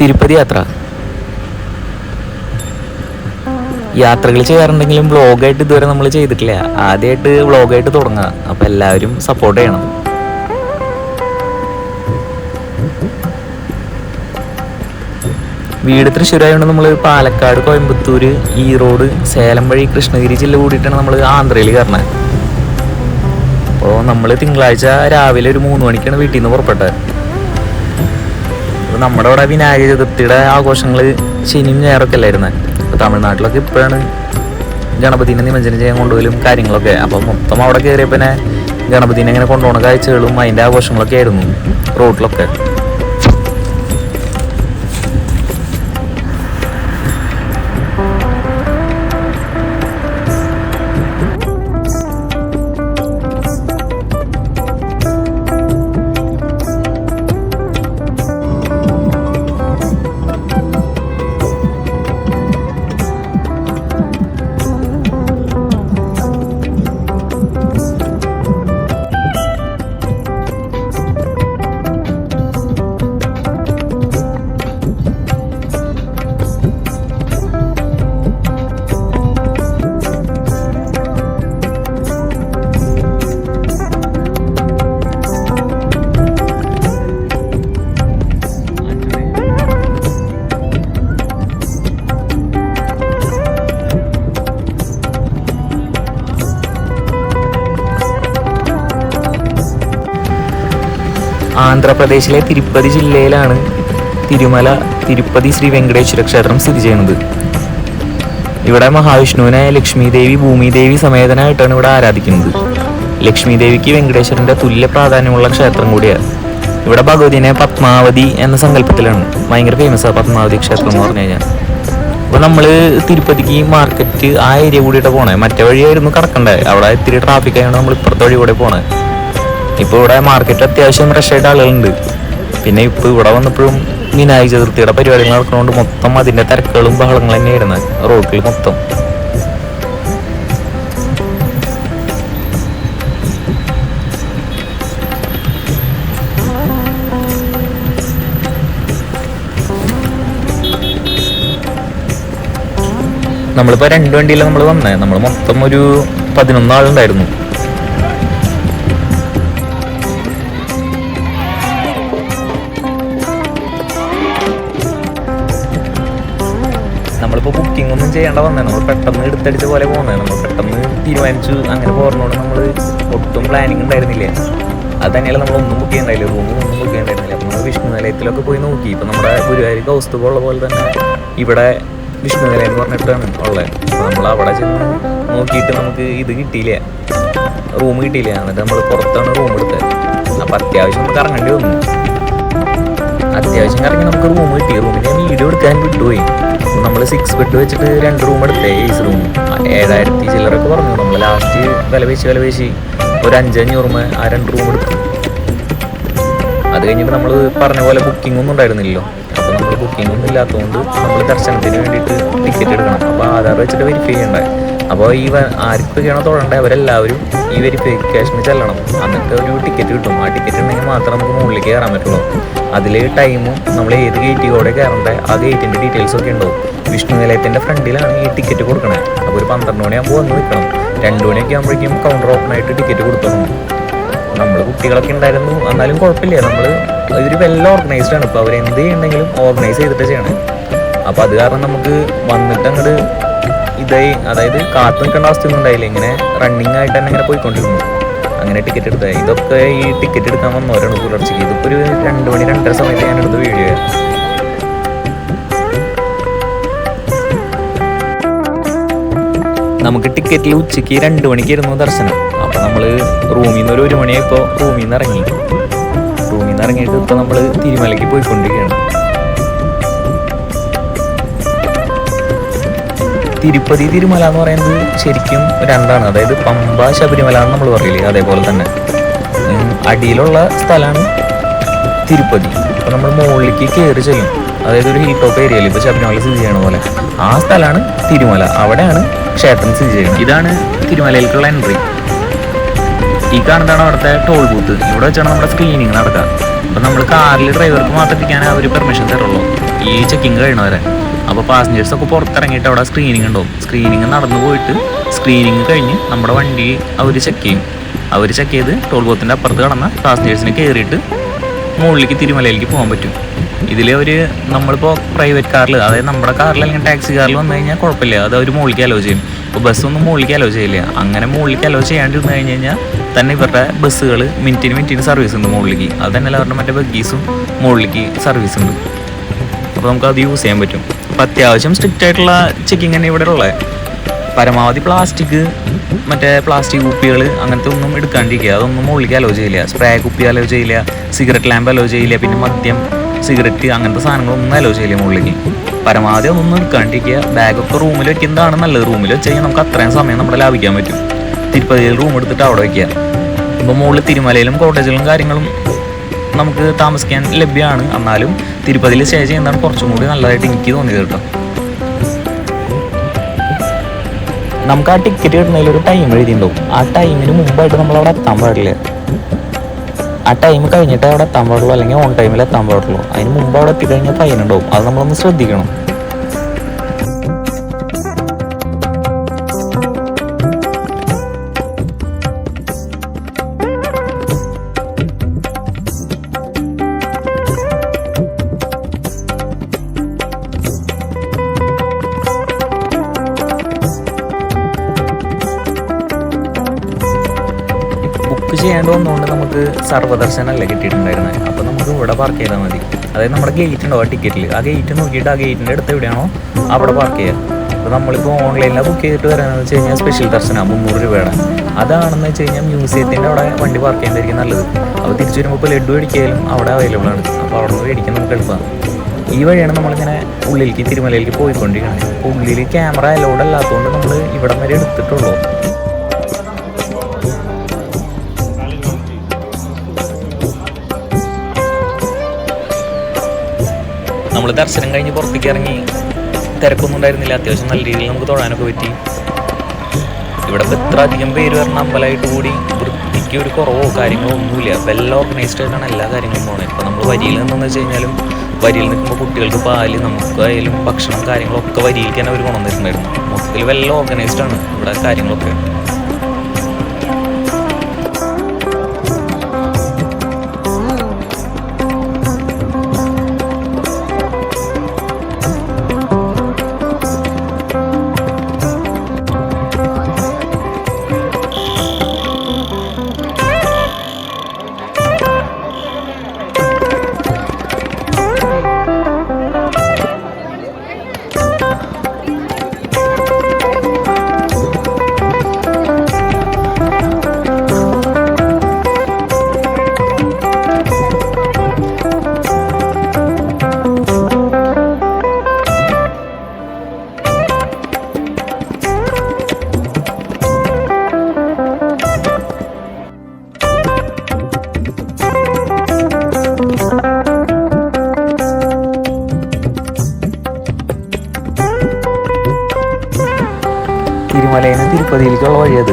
തിരുപ്പതി യാത്രകൾ ചെയ്യാറുണ്ടെങ്കിലും വ്ളോഗായിട്ട് ഇതുവരെ നമ്മൾ ചെയ്തിട്ടില്ല. ആദ്യമായിട്ട് വ്ളോഗായിട്ട് തുടങ്ങുക. അപ്പം എല്ലാവരും സപ്പോർട്ട് ചെയ്യണം. വീട് തൃശ്ശൂരായതുകൊണ്ട് നമ്മൾ പാലക്കാട്, കോയമ്പത്തൂർ, ഈറോഡ്, സേലം വഴി കൃഷ്ണഗിരി ജില്ല കൂടിയിട്ടാണ് നമ്മൾ ആന്ധ്രയിൽ കയറണത്. അപ്പോൾ നമ്മൾ തിങ്കളാഴ്ച രാവിലെ ഒരു 3 മണിക്കാണ് വീട്ടിൽ നിന്ന് പുറപ്പെട്ടത്. അപ്പോൾ നമ്മുടെ അവിടെ വിനായക ചതുർത്ഥിയുടെ ആഘോഷങ്ങൾ ശനിയും ഞായറൊക്കെ അല്ലായിരുന്നത്. അപ്പോൾ തമിഴ്നാട്ടിലൊക്കെ ഇപ്പോഴാണ് ഗണപതിനെ നിമജ്ജനം ചെയ്യാൻ കൊണ്ടുപോലും കാര്യങ്ങളൊക്കെ. അപ്പോൾ മൊത്തം അവിടെ കയറിയപ്പോൾ തന്നെ ഗണപതിനെ ഇങ്ങനെ കൊണ്ടുപോകുന്ന കാഴ്ചകളും അതിൻ്റെ ആഘോഷങ്ങളൊക്കെ ആയിരുന്നു റോഡിലൊക്കെ. ആന്ധ്രാപ്രദേശിലെ തിരുപ്പതി ജില്ലയിലാണ് തിരുമല തിരുപ്പതി ശ്രീ വെങ്കടേശ്വര ക്ഷേത്രം സ്ഥിതി ചെയ്യുന്നത്. ഇവിടെ മഹാവിഷ്ണുവിനെ ലക്ഷ്മി ദേവി, ഭൂമിദേവി സമേതനായിട്ടാണ് ഇവിടെ ആരാധിക്കുന്നത്. ലക്ഷ്മി ദേവിക്ക് വെങ്കടേശ്വരന്റെ തുല്യ പ്രാധാന്യമുള്ള ക്ഷേത്രം കൂടിയാണ്. ഇവിടെ ഭഗവതിനെ പത്മാവതി എന്ന സങ്കല്പത്തിലാണ്. ഭയങ്കര ഫേമസാണ് പത്മാവതി ക്ഷേത്രം എന്ന് പറഞ്ഞു കഴിഞ്ഞാൽ. അപ്പോൾ നമ്മൾ തിരുപ്പതിക്ക് മാർക്കറ്റ് ആ ഏരിയ കൂടിയിട്ട് പോണേ. മറ്റേ വഴിയായിരുന്നു കടക്കണ്ടേ. അവിടെ ഇത്തിരി ട്രാഫിക് ആയതുകൊണ്ട് നമ്മൾ ഇപ്പുറത്തെ വഴി കൂടെ പോണേ. ഇപ്പോൾ ഇവിടെ മാർക്കറ്റ് അത്യാവശ്യം റഷായിട്ട് ആളുകളുണ്ട്. പിന്നെ ഇപ്പോൾ ഇവിടെ വന്നപ്പോഴും വിനായക ചതുർത്ഥിയുടെ പരിപാടികൾ നടക്കുന്നതുകൊണ്ട് മൊത്തം അതിൻ്റെ തിരക്കുകളും ബഹളങ്ങളും തന്നെയായിരുന്നു റോഡിൽ മൊത്തം. നമ്മളിപ്പോൾ 2 വണ്ടിയിലാണ് നമ്മൾ വന്നത്. നമ്മൾ മൊത്തം ഒരു 11 ആളുണ്ടായിരുന്നു. നമ്മളിപ്പോൾ ബുക്കിംഗ് ഒന്നും ചെയ്യേണ്ട വന്നത്. നമ്മൾ പെട്ടെന്ന് എടുത്തടിച്ച പോലെ പോകുന്നത്. നമ്മൾ പെട്ടെന്ന് തീരുമാനിച്ചു അങ്ങനെ പോകുന്നതുകൊണ്ട് നമ്മൾ ഒട്ടും പ്ലാനിങ് ഉണ്ടായിരുന്നില്ല. അത് തന്നെയല്ല, നമ്മളൊന്നും ബുക്ക് ചെയ്യണ്ടായില്ല, റൂമൊന്നും ബുക്ക് ചെയ്യണ്ടായിരുന്നില്ല. അപ്പോൾ നമ്മൾ വിഷ്ണു നിലയത്തിലൊക്കെ പോയി നോക്കി. ഇപ്പോൾ നമ്മുടെ ഗുരുവായൂർ കൗസ്തുഭം ഉള്ള പോലെ തന്നെ ഇവിടെ വിഷ്ണു നിലയം എന്ന് പറഞ്ഞിട്ടാണ് ഉള്ളത്. അപ്പോൾ നമ്മൾ അവിടെ ചെന്ന് നോക്കിയിട്ട് നമുക്ക് ഇത് കിട്ടിയില്ല, റൂം കിട്ടിയില്ല. എന്നിട്ട് നമ്മൾ പുറത്താണ് റൂം എടുത്തത്. അപ്പോൾ അത്യാവശ്യം നമുക്ക് ഇറങ്ങേണ്ടി വന്നു. അത്യാവശ്യം കറങ്ങി നമുക്ക് റൂം കിട്ടി. റൂമിന് ഞാൻ വീഡിയോ എടുക്കാൻ വിട്ടുപോയി. നമ്മൾ 6 ബെഡ് വെച്ചിട്ട് 2 റൂം എടുത്തേ. ഏസ് റൂം 7000 ചില്ലറൊക്കെ പറഞ്ഞു. നമ്മൾ ലാസ്റ്റ് വില പേശി ഒരു 500 ആ 2 റൂം എടുത്തു. അത് കഴിഞ്ഞിട്ട് നമ്മൾ പറഞ്ഞ പോലെ ബുക്കിംഗ് ഒന്നും ഉണ്ടായിരുന്നില്ലല്ലോ. അപ്പോൾ നമ്മൾ ബുക്കിംഗ് ഒന്നും ഇല്ലാത്തതുകൊണ്ട് നമ്മൾ ദർശനത്തിന് വേണ്ടിയിട്ട് ടിക്കറ്റ് എടുക്കണം. അപ്പോൾ ആധാർ വെച്ചിട്ട് വെരിഫൈ ചെയ്യണ്ടേ. അപ്പോൾ ഈ ആർക്കൊക്കെയാണോ തൊഴണ്ടേ അവരെല്ലാവരും ഈ വെരിഫിക്കേഷന് ചെല്ലണം. എന്നിട്ട് ഒരു ടിക്കറ്റ് കിട്ടും. ആ ടിക്കറ്റ് ഉണ്ടെങ്കിൽ മാത്രമേ നമുക്ക് മുകളിലേക്ക് കയറാൻ പറ്റുള്ളൂ. അതിൽ ടൈമും നമ്മൾ ഏത് ഗേറ്റിലൂടെ കയറണ്ടേ ആ ഗേറ്റിൻ്റെ ഡീറ്റെയിൽസ് ഒക്കെ ഉണ്ടാവും. വിഷ്ണു നിലയത്തിൻ്റെ ഫ്രണ്ടിലാണ് ഈ ടിക്കറ്റ് കൊടുക്കണേ. അപ്പോൾ ഒരു 12 മണിയാകുമ്പോൾ വന്ന് നിൽക്കണം. 2 മണിയൊക്കെ ആകുമ്പോഴേക്കും കൗണ്ടർ ഓപ്പൺ ആയിട്ട് ടിക്കറ്റ് കൊടുക്കണം. നമ്മൾ കുട്ടികളൊക്കെ ഉണ്ടായിരുന്നു, എന്നാലും കുഴപ്പമില്ല. നമ്മൾ ഇതൊരു വെൽ ഓർഗനൈസ്ഡ് ആണ്. ഇപ്പോൾ അവരെന്ത് ചെയ്യുന്നുണ്ടെങ്കിലും ഓർഗനൈസ് ചെയ്തിട്ട് ചെയ്യണം. അപ്പോൾ അത് കാരണം നമുക്ക് വന്നിട്ട് അങ്ങോട്ട് അതായത് കാത്തു നിൽക്കേണ്ട അവസ്ഥയൊന്നും ഉണ്ടായില്ല. ഇങ്ങനെ റണ്ണിങ് ആയിട്ട് തന്നെ ഇങ്ങനെ പോയിക്കൊണ്ടിരുന്നു. അങ്ങനെ ടിക്കറ്റ് എടുത്തത്. ഇതൊക്കെ ഈ ടിക്കറ്റ് എടുക്കാൻ വന്നവരാണ് പുലർച്ചയ്ക്ക്. ഇതിപ്പോൾ ഒരു 2 മണി 2:30 സമയത്ത് ഞാൻ എടുത്ത വീഡിയോ. നമുക്ക് ടിക്കറ്റിൽ ഉച്ചയ്ക്ക് 2 മണിക്കായിരുന്നു ദർശനം. അപ്പോൾ നമ്മൾ റൂമിൽ നിന്ന് ഒരു 1 മണിയായപ്പോൾ റൂമിൽ നിന്ന് ഇറങ്ങിയിട്ട് ഇപ്പോൾ നമ്മൾ തിരുമലയ്ക്ക് പോയിക്കൊണ്ടിരിക്കുകയാണ്. തിരുപ്പതി തിരുമല എന്ന് പറയുന്നത് ശരിക്കും 2ആണ്. അതായത് പമ്പ ശബരിമല എന്ന് നമ്മൾ പറയില്ലേ, അതേപോലെ തന്നെ അടിയിലുള്ള സ്ഥലമാണ് തിരുപ്പതി. അപ്പോൾ നമ്മൾ മുകളിലേക്ക് കയറി ചെല്ലും. അതായത് ഒരു ഹിൽ ടോപ്പ് ഏരിയയിൽ ഇപ്പോൾ ശബരിമല സ്ഥിതി ചെയ്യണ പോലെ ആ സ്ഥലമാണ് തിരുമല. അവിടെയാണ് ക്ഷേത്രം സ്ഥിതി ചെയ്യുന്നത്. ഇതാണ് തിരുമലയിലേക്കുള്ള എൻട്രി. ഈ കാണുന്നതാണ് അവിടുത്തെ ടോൾ ബൂത്ത്. ഇവിടെ വെച്ചാണ് നമ്മുടെ സ്ക്രീനിങ് നടക്കുക. അപ്പോൾ അപ്പോൾ നമ്മൾ കാറിൽ ഡ്രൈവർക്ക് മാത്രം ഇരിക്കാൻ അവർ പെർമിഷൻ തരുള്ളൂ ഈ ചെക്കിങ് കഴിയണവരെ. അപ്പോൾ പാസഞ്ചേഴ്സൊക്കെ പുറത്തിറങ്ങിയിട്ട് അവിടെ സ്ക്രീനിങ് ഉണ്ടാവും. സ്ക്രീനിങ് നടന്നു പോയിട്ട് സ്ക്രീനിങ് കഴിഞ്ഞ് നമ്മുടെ വണ്ടി അവർ ചെക്ക് ചെയ്യും. അവർ ചെക്ക് ചെയ്ത് ടോൾ ബൂത്തിൻ്റെ അപ്പുറത്ത് കടന്ന പാസഞ്ചേഴ്സിന് കയറിയിട്ട് മുകളിലേക്ക് തിരുമലയിലേക്ക് പോകാൻ പറ്റും. ഇതിൽ നമ്മളിപ്പോൾ പ്രൈവറ്റ് കാറിൽ, അതായത് നമ്മുടെ കാറിൽ അല്ലെങ്കിൽ ടാക്സി കാറിൽ വന്നു കഴിഞ്ഞാൽ കുഴപ്പമില്ല, അത് അവർ മുകളിലേക്ക് അലോ ചെയ്യും. ഇപ്പോൾ ബസ്സൊന്നും മുകളിലേക്ക് അലോ ചെയ്യില്ല. അങ്ങനെ മുകളിലേക്ക് അലോ ചെയ്യാണ്ടിരുന്ന് കഴിഞ്ഞ് കഴിഞ്ഞാൽ തന്നെ ഇവരുടെ ബസ്സുകൾ മിനിറ്റിന് സർവീസ് ഉണ്ട് മുകളിലേക്ക്. അത് തന്നെ അവരുടെ മറ്റേ ബഗ്ഗീസും മുകളിലേക്ക് സർവീസ് ഉണ്ട്. അപ്പോൾ നമുക്കത് യൂസ് ചെയ്യാൻ പറ്റും. അപ്പോൾ അത്യാവശ്യം സ്ട്രിക്റ്റ് ആയിട്ടുള്ള ചെക്കിങ് തന്നെ ഇവിടെ ഉള്ളത്. പരമാവധി മറ്റേ പ്ലാസ്റ്റിക് കുപ്പികൾ അങ്ങനത്തെ ഒന്നും എടുക്കാണ്ടിരിക്കുക. അതൊന്നും മുകളിലേക്ക് അലോ ചെയ്യില്ല. സ്പ്രേ കുപ്പി അലോ ചെയ്യില്ല, സിഗരറ്റ് ലാമ്പ് അലോ ചെയ്യില്ല, പിന്നെ മദ്യം, സിഗരറ്റ് അങ്ങനത്തെ സാധനങ്ങളൊന്നും അലോ ചെയ്യില്ല മുകളിലേക്ക്. പരമാവധി ഒന്നും എടുക്കാണ്ടിരിക്കുക. ബാഗൊക്കെ റൂമിൽ വെക്കുന്നതാണ് നല്ലത്. റൂമിൽ വെച്ച് കഴിഞ്ഞാൽ നമുക്ക് അത്രയും സമയം നമ്മുടെ ലാഭിക്കാൻ പറ്റും. തിരുപ്പതിയിൽ റൂം എടുത്തിട്ട് അവിടെ വയ്ക്കുക. ഇപ്പോൾ മുകളിൽ തിരുമലയിലും കോട്ടേജിലും കാര്യങ്ങളും നമുക്ക് താമസിക്കാൻ ലഭ്യമാണ്. എന്നാലും തിരുപ്പതിയിൽ സ്റ്റേ ചെയ്യുന്നതാണ് കുറച്ചും കൂടി നല്ലതായിട്ട് എനിക്ക് തോന്നിയത് കേട്ടോ. നമുക്ക് ആ ടിക്കറ്റ് കിട്ടുന്നതിൽ ഒരു ടൈം എഴുതിയിട്ടുണ്ടാവും. ആ ടൈമിന് മുമ്പായിട്ട് നമ്മളവിടെ എത്താൻ പാടില്ല. ആ ടൈം കഴിഞ്ഞിട്ട് അവിടെ എത്താൻ പാടുള്ളൂ, അല്ലെങ്കിൽ ഓൺ ടൈമിൽ എത്താൻ പാടുള്ളൂ. അതിന് മുമ്പ് അവിടെ എത്തിക്കഴിഞ്ഞാൽ ഫൈൻ ഉണ്ടാവും. അത് നമ്മളൊന്ന് ശ്രദ്ധിക്കണം. ചെയ്യേണ്ടി വന്നുകൊണ്ട് നമുക്ക് സർവ്വദർശനമല്ല കിട്ടിയിട്ടുണ്ടായിരുന്നത്. അപ്പോൾ നമുക്ക് ഇവിടെ പാർക്ക് ചെയ്താൽ മതി. അതായത് നമ്മുടെ ഗേറ്റ് ഉണ്ടാവും ആ ടിക്കറ്റിൽ. ആ ഗേറ്റ് നോക്കിയിട്ട് ആ ഗേറ്റിൻ്റെ അടുത്ത് എവിടെയാണോ അവിടെ പാർക്ക് ചെയ്യുക. അപ്പോൾ നമ്മളിപ്പോൾ ഓൺലൈനിൽ ബുക്ക് ചെയ്തിട്ട് വരാമെന്ന് വെച്ച് കഴിഞ്ഞാൽ സ്പെഷ്യൽ ദർശനമാണ് 300 രൂപയുടെ. അതാണെന്ന് വെച്ച് കഴിഞ്ഞാൽ മ്യൂസിയത്തിൻ്റെ അവിടെ വണ്ടി പാർക്ക് ചെയ്യുന്നതായിരിക്കും നല്ലത്. അപ്പോൾ തിരിച്ചു വരുമ്പോൾ ഇപ്പോൾ ലഡ്ഡു മേടിക്കാനും അവിടെ അവൈലബിൾ ആണ്. അപ്പോൾ അവിടെ നിന്ന് മേടിക്കാൻ നമുക്ക് എളുപ്പമാണ്. ഈ വഴിയാണ് നമ്മളിങ്ങനെ ഉള്ളിലേക്ക് തിരുമലയിലേക്ക് പോയിക്കൊണ്ടിരിക്കുന്നത്. അപ്പോൾ ഉള്ളിൽ ക്യാമറ അലൗഡ് അല്ലാത്തതുകൊണ്ട് നമ്മൾ ഇവിടം വരെ എടുത്തിട്ടുള്ളൂ. നമ്മൾ ദർശനം കഴിഞ്ഞ് പുറത്തേക്ക് ഇറങ്ങി. തിരക്കൊന്നും ഉണ്ടായിരുന്നില്ല. അത്യാവശ്യം നല്ല രീതിയിൽ നമുക്ക് തൊഴാനൊക്കെ പറ്റി. ഇവിടെ ഇത്ര അധികം പേര് വരണ അമ്പലമായിട്ട് കൂടി വൃത്തിക്ക് ഒരു കുറവോ കാര്യങ്ങളോ ഒന്നുമില്ല. വെൽ ഓർഗനൈസ്ഡ് ആയിട്ടാണ് എല്ലാ കാര്യങ്ങളും പോകുന്നത്. ഇപ്പോൾ നമ്മൾ വരിയിൽ നിന്നെന്ന് വെച്ച് കഴിഞ്ഞാലും വരിയിൽ നിൽക്കുമ്പോൾ കുട്ടികൾക്ക് പാല്, നമുക്കായാലും ഭക്ഷണം കാര്യങ്ങളൊക്കെ വരിയിലേക്ക് തന്നെ അവർ കൊണ്ടുവന്നിട്ടുണ്ടായിരുന്നു. മൊത്തത്തിൽ വെൽ ഓർഗനൈസ്ഡ് ആണ് ഇവിടെ കാര്യങ്ങളൊക്കെ. തിരുമലയിൽ നിന്ന് തിരുപ്പതിയിലേക്കുള്ള വഴിയത്.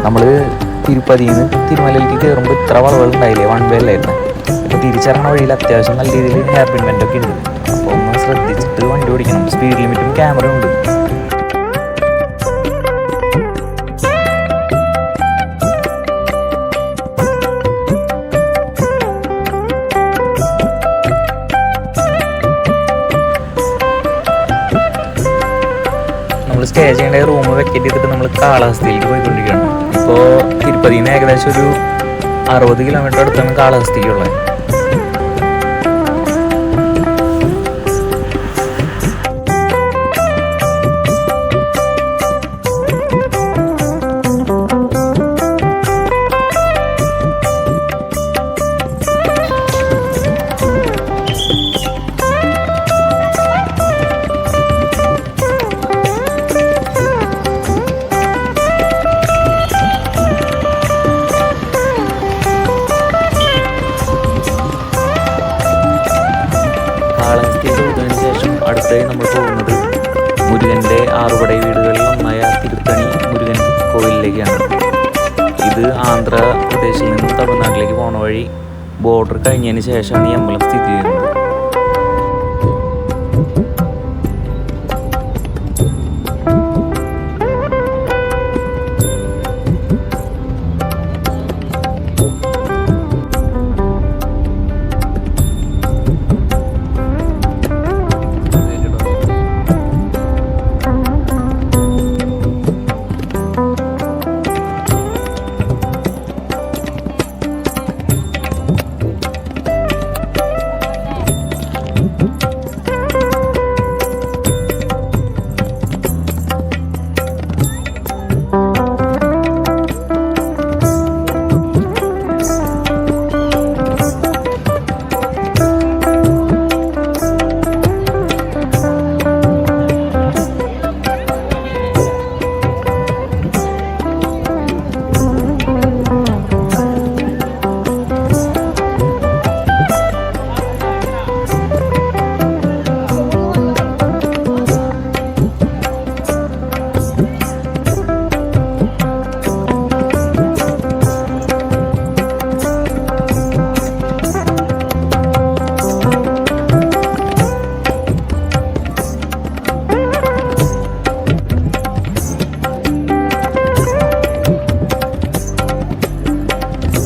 നമ്മൾ തിരുപ്പതിയിൽ നിന്ന് തിരുമലയിലേക്ക് കയറുമ്പോൾ ഇത്ര വളവുകൾ ഉണ്ടായില്ലേ, 1 വേ അല്ലായിരുന്നു. അപ്പോൾ തിരിച്ചിറങ്ങുന്ന വഴിയിൽ അത്യാവശ്യം നല്ല രീതിയിൽ ഹെയർ പിൻ ബെൻഡൊക്കെ ഉണ്ട്. അപ്പോൾ ഒന്ന് ശ്രദ്ധിച്ചിട്ട് വണ്ടി ഓടിക്കണം. സ്പീഡ് ലിമിറ്റും ക്യാമറ ഉണ്ട്. സ്റ്റേ ചെയ്യേണ്ട റൂം വെക്കേറ്റ് ചെയ്തിട്ട് നമ്മൾ കാളഹസ്തിയിലേക്ക് പോയിക്കൊണ്ടിരിക്കുകയാണ്. ഇപ്പോൾ തിരുപ്പതിയിൽ നിന്ന് ഏകദേശം ഒരു 60 കിലോമീറ്റർ അടുത്താണ് കാളഹസ്തിക്കുള്ളത്. അടുത്തായി നമ്മൾ പോകുന്നത് മുരുകൻ്റെ 6 പടൈ വീടുകളിൽ ഒന്നായ തിരുത്തണി മുരുകൻ കോവിലിലേക്കാണ്. ഇത് ആന്ധ്രാപ്രദേശിൽ നിന്നും തമിഴ്നാട്ടിലേക്ക് പോണ വഴി ബോർഡർ കഴിഞ്ഞതിന് ശേഷമാണ് ഈ അമ്പലം സ്ഥിതി ചെയ്യുന്നത്.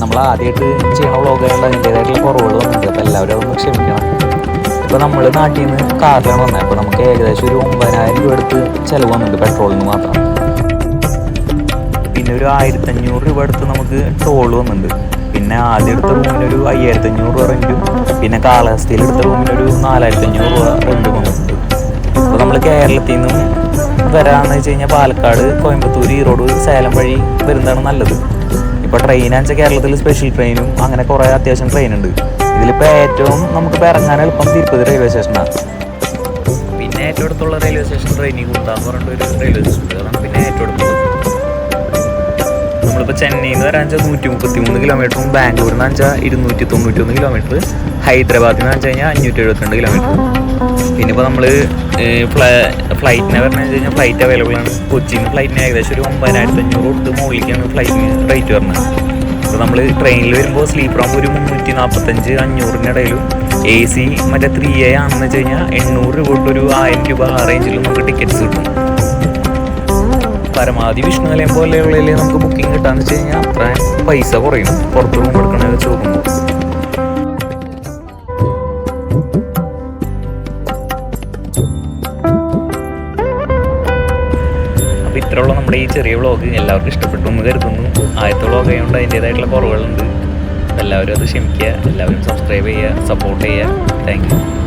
നമ്മൾ ആദ്യമായിട്ട് ചെയ്യണ വ്ളോഗായതുകൊണ്ട് അതിൻ്റേതായിട്ടുള്ള കുറവുകൾ വന്നിട്ടുണ്ട്. അപ്പോൾ എല്ലാവരും അതൊന്ന് ക്ഷമിക്കണം. ഇപ്പോൾ നമ്മൾ നാട്ടിൽ നിന്ന് കാറിലാണ് വന്നത്. അപ്പോൾ നമുക്ക് ഏകദേശം ഒരു 9,000 രൂപ അടുത്ത് ചിലവ് വന്നിട്ടുണ്ട് പെട്രോളിന് മാത്രം. പിന്നെ ഒരു 1,500 രൂപ അടുത്ത് നമുക്ക് ടോൾ വന്നിട്ടുണ്ട്. പിന്നെ ആദ്യം എടുത്ത റൂമിനൊരു 5,500 രൂപ റെൻറ്റും, പിന്നെ കാലാവസ്ഥയിൽ എടുത്ത റൂമിനൊരു 4,500 രൂപ റെൻറ്റും വന്നിട്ടുണ്ട്. അപ്പോൾ നമ്മൾ കേരളത്തിൽ നിന്നും വരാമെന്ന് വെച്ച് കഴിഞ്ഞാൽ പാലക്കാട്, കോയമ്പത്തൂർ, ഈറോഡ്, സേലം വഴി വരുന്നതാണ് നല്ലത്. ഇപ്പോൾ ട്രെയിനാണെന്ന് വെച്ചാൽ കേരളത്തിൽ സ്പെഷ്യൽ ട്രെയിനും അങ്ങനെ കുറേ അത്യാവശ്യം ട്രെയിനുണ്ട്. ഇതിലിപ്പോൾ ഏറ്റവും നമുക്കിപ്പോൾ ഇറങ്ങാൻ എളുപ്പം തിരുപ്പതി റെയിൽവേ സ്റ്റേഷനാണ്. പിന്നെ ഏറ്റവും അടുത്തുള്ള റെയിൽവേ സ്റ്റേഷൻ ട്രെയിനിക്കുണ്ട എന്ന് പറഞ്ഞിട്ട് ഒരു റെയിൽവേ സ്റ്റേഷൻ ഉണ്ട്. അതാണ് പിന്നെ ഏറ്റവും അടുത്തുള്ളത്. നമ്മളിപ്പോൾ ചെന്നൈയിൽ നിന്ന് വരാൻ വെച്ചാൽ 133 കിലോമീറ്ററും, ബാംഗ്ലൂരിൽ നിന്ന് വെച്ചാൽ 291 കിലോമീറ്റർ, ഹൈദരാബാദിൽ നിന്ന് വെച്ച് കഴിഞ്ഞാൽ 572 കിലോമീറ്റർ. പിന്നെ ഇപ്പോൾ നമ്മൾ ഫ്ലൈറ്റിനെ പറഞ്ഞു കഴിഞ്ഞാൽ ഫ്ലൈറ്റ് അവൈലബിൾ ആണ്. കൊച്ചിയിൽ നിന്ന് ഫ്ലൈറ്റിന് ഏകദേശം ഒരു 9,500 കൊടുത്ത് മുകളിലേക്കാണ് ഫ്ലൈറ്റിന് റേറ്റ് വരുന്നത്. അപ്പോൾ നമ്മൾ ട്രെയിനിൽ വരുമ്പോൾ സ്ലീപ്പർ ആകുമ്പോൾ ഒരു 345-500 ഇടയിലും, AC മറ്റേ 3A ആണെന്ന് വെച്ച് കഴിഞ്ഞാൽ 800 രൂപ തൊട്ട് ഒരു 1000 രൂപ ആ റേഞ്ചിലും നമുക്ക് ടിക്കറ്റ്സ് കിട്ടും. പരമാവധി വിഷ്ണുനിലയം പോലെയുള്ളതിൽ നമുക്ക് ബുക്കിംഗ് കിട്ടാന്ന് വെച്ച് കഴിഞ്ഞാൽ അത്ര പൈസ കുറയും പുറത്ത് റൂം എടുക്കണമെന്ന് വെച്ച് നോക്കുമ്പോൾ. അപ്പോൾ ഇത്രയുള്ള നമ്മുടെ ഈ ചെറിയ വ്ളോഗ് എല്ലാവർക്കും ഇഷ്ടപ്പെട്ടു എന്ന് കരുതുന്നു. ആദ്യത്തെ വ്ളോഗ് ആയതുകൊണ്ട് അതിൻ്റേതായിട്ടുള്ള കുറവുകളുണ്ട്. എല്ലാവരും അത് ക്ഷമിക്കുക. എല്ലാവരും സബ്സ്ക്രൈബ് ചെയ്യുക, സപ്പോർട്ട് ചെയ്യുക. Thank you.